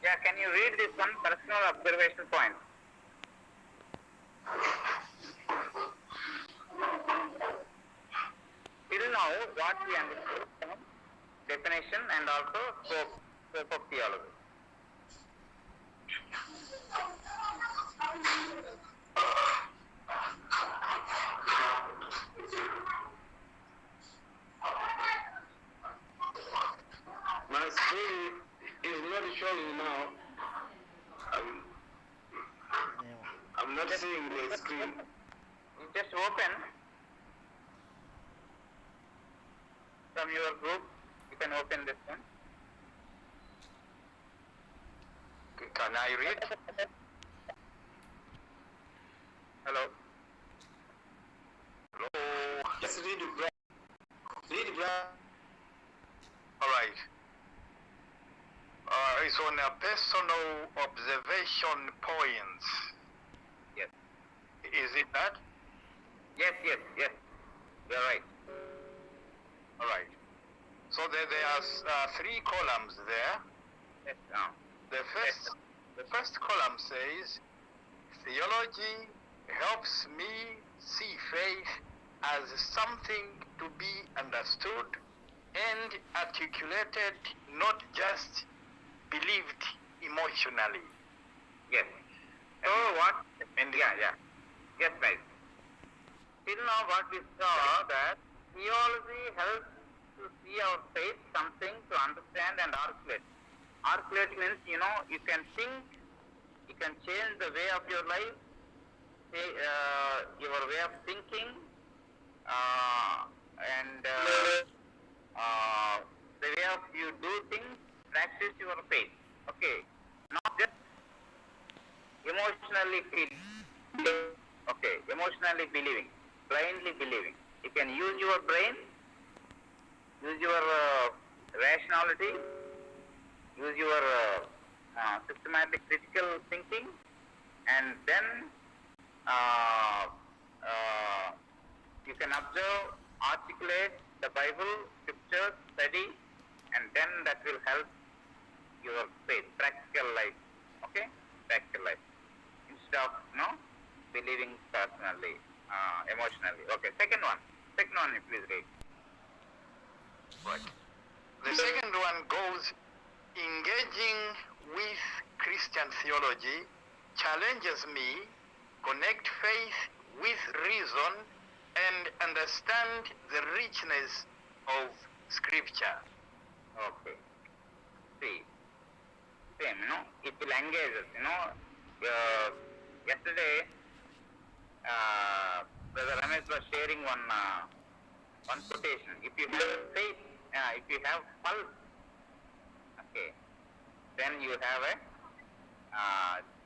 Yeah, can you read this one? Personal observation point. Till now, what we understood from definition and also scope of theology. My screen is not showing now. I'm not seeing the screen. You just open from your group. You can open this one. Can I read? Hello. Hello. Just read it, bro. Read it, bro. All right. It's on a personal observation points. Yes. Is it that? Yes. You're right. All right. So there are 3 columns there. Yes. The first column says, theology helps me see faith as something to be understood and articulated, not just believed emotionally. Yes. So what? Yeah. Yes, right. Till now, what we saw that theology helps to see our faith something to understand and articulate. Articulate means, you can think, you can change the way of your life, your way of thinking, and the way of you do things, practice your faith. Okay, not just emotionally feeling. Okay, emotionally believing, blindly believing. You can use your brain, use your rationality, use your systematic critical thinking, and then you can observe, articulate the Bible, scriptures, study, and then that will help your faith, practical life. Okay, practical life. Instead of believing personally, emotionally. Okay, second one, please read. Right. The second one goes, engaging with Christian theology challenges me, connect faith with reason, and understand the richness of Scripture. Okay. See, same, it will engage us, yesterday, Brother Ramesh was sharing one quotation. If you have faith, if you have pulse, okay, then you have a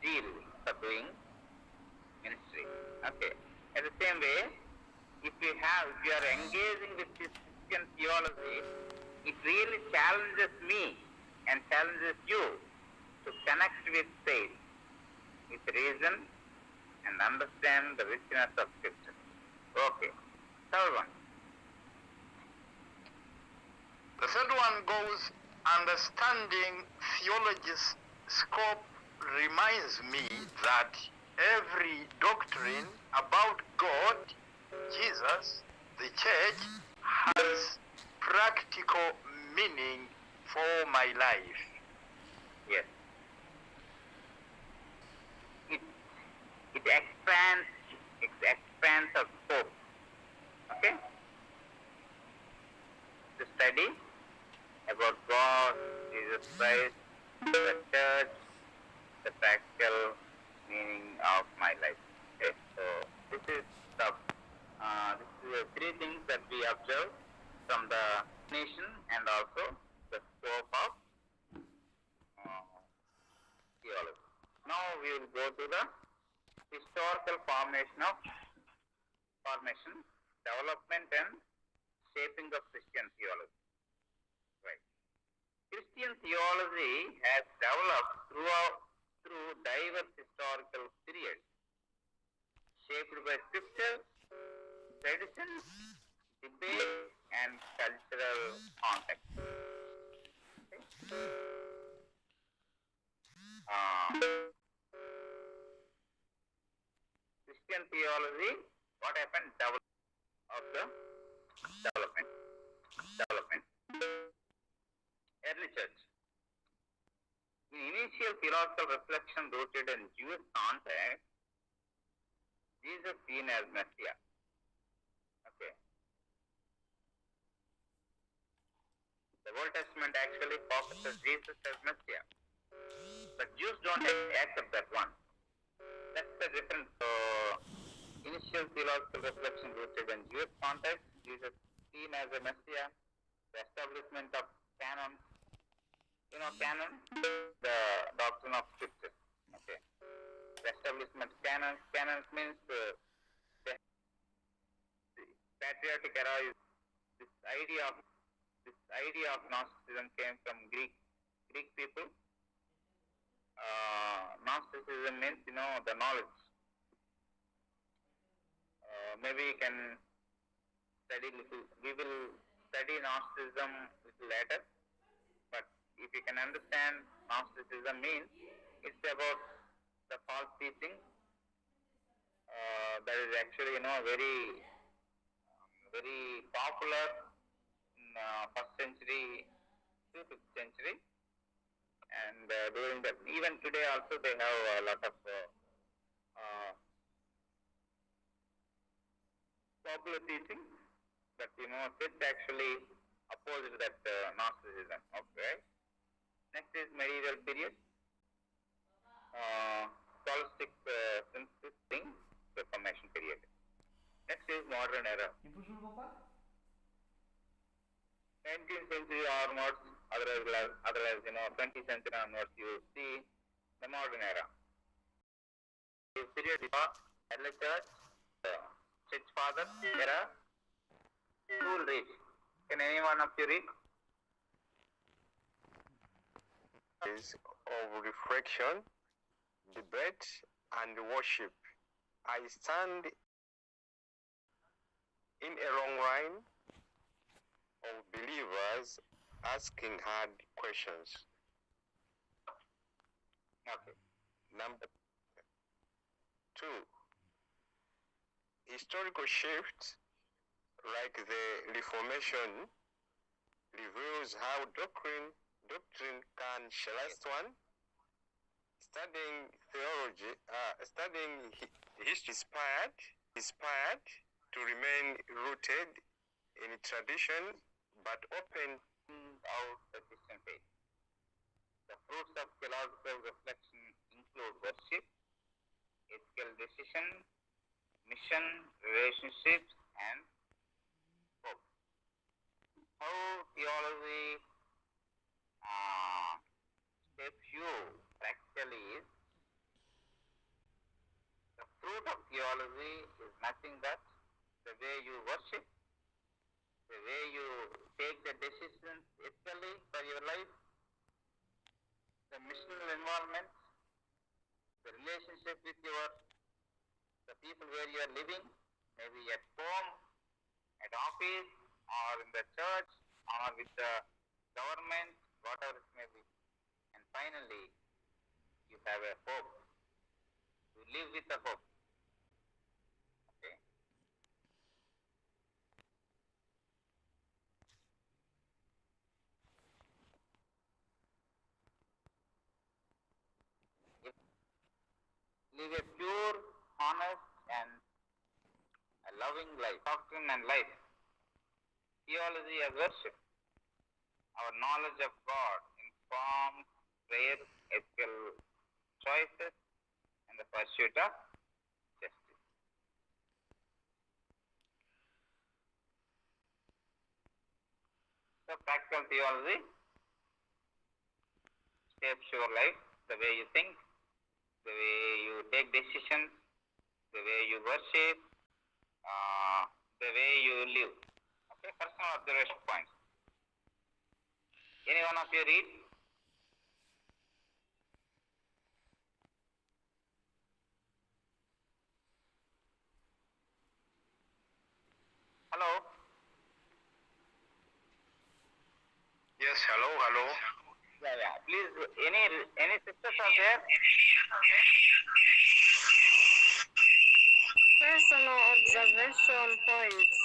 zeal for doing ministry. Okay. At the same way, if you are engaging with this Christian theology, it really challenges me and challenges you to connect with faith, with reason, and understand the richness of Scripture. Okay. Third one. The third one goes, understanding theology's scope reminds me that every doctrine about God, Jesus, the church, has practical meaning for my life. Yes. It expands our scope. Okay? To study about God, Jesus Christ, the church, the practical meaning of my life. Okay? So this is the 3 things that we observe from the nation and also the scope of theology. Now we will go to the historical formation, development and shaping of Christian theology. Right. Christian theology has developed through diverse historical periods, shaped by scripture, tradition, debate, and cultural context. Okay. Christian theology, what happened? Development. Early church. In initial theological reflection rooted in Jewish context, Jesus seen as Messiah. Okay. The Old Testament actually focuses Jesus as Messiah. But Jews don't accept that one. That's the difference. So, initial theological reflection rooted in Jewish context, Jesus seen as a Messiah, the establishment of canon. You know canon? The doctrine of scripture. Okay. The establishment canon. Canon means the patriotic era is this idea of Gnosticism came from Greek people. Gnosticism means the knowledge. Maybe you can study little. We will study Gnosticism little later. But if you can understand, Gnosticism means it's about the false teaching that is actually very popular in first century to 5th century, and during that, even today also they have a lot of popular teaching, but church actually opposed that Gnosticism. Okay. Next is medieval period, scholastic synthesis thing, Reformation period. Next is modern era. 19th century onwards, otherwise 20th century onwards, you see the modern era. This period is early church, church father era. Who will read? Can anyone of you read? Is of reflection, debate, and worship. I stand in a long line of believers asking hard questions. Okay. Number 2. Historical shifts like the Reformation reveals how doctrine can last one. Studying theology, studying history inspired to remain rooted in tradition but open out the Christian faith. The fruits of theological reflection include worship, ethical decision, mission, relationships, and hope. How theology shapes you practically is, the fruit of theology is nothing but the way you worship, the way you take the decisions ethically for your life, the missional involvement, the relationship with the people where you are living, maybe at home, at office, or in the church, or with the government, whatever it may be. And finally, you have a hope. You live with a hope. Okay. Live a pure, honest, and a loving life. Doctrine and life. Theology as worship. Our knowledge of God informs prayer, ethical choices, and the pursuit of justice. So practical theology shapes your life, the way you think, the way you take decisions, the way you worship, the way you live. Okay, personal observation points. Any one of you read? Hello? Yes, hello. Yeah. Please, any sisters are there? Personal observation points.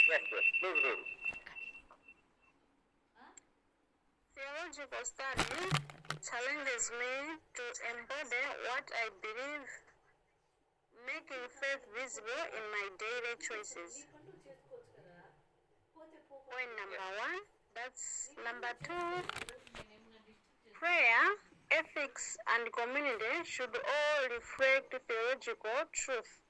Yes, please read. Theological study challenges me to embody what I believe, making faith visible in my daily choices. Point number one. That's number two. Prayer, ethics, and community should all reflect theological truth.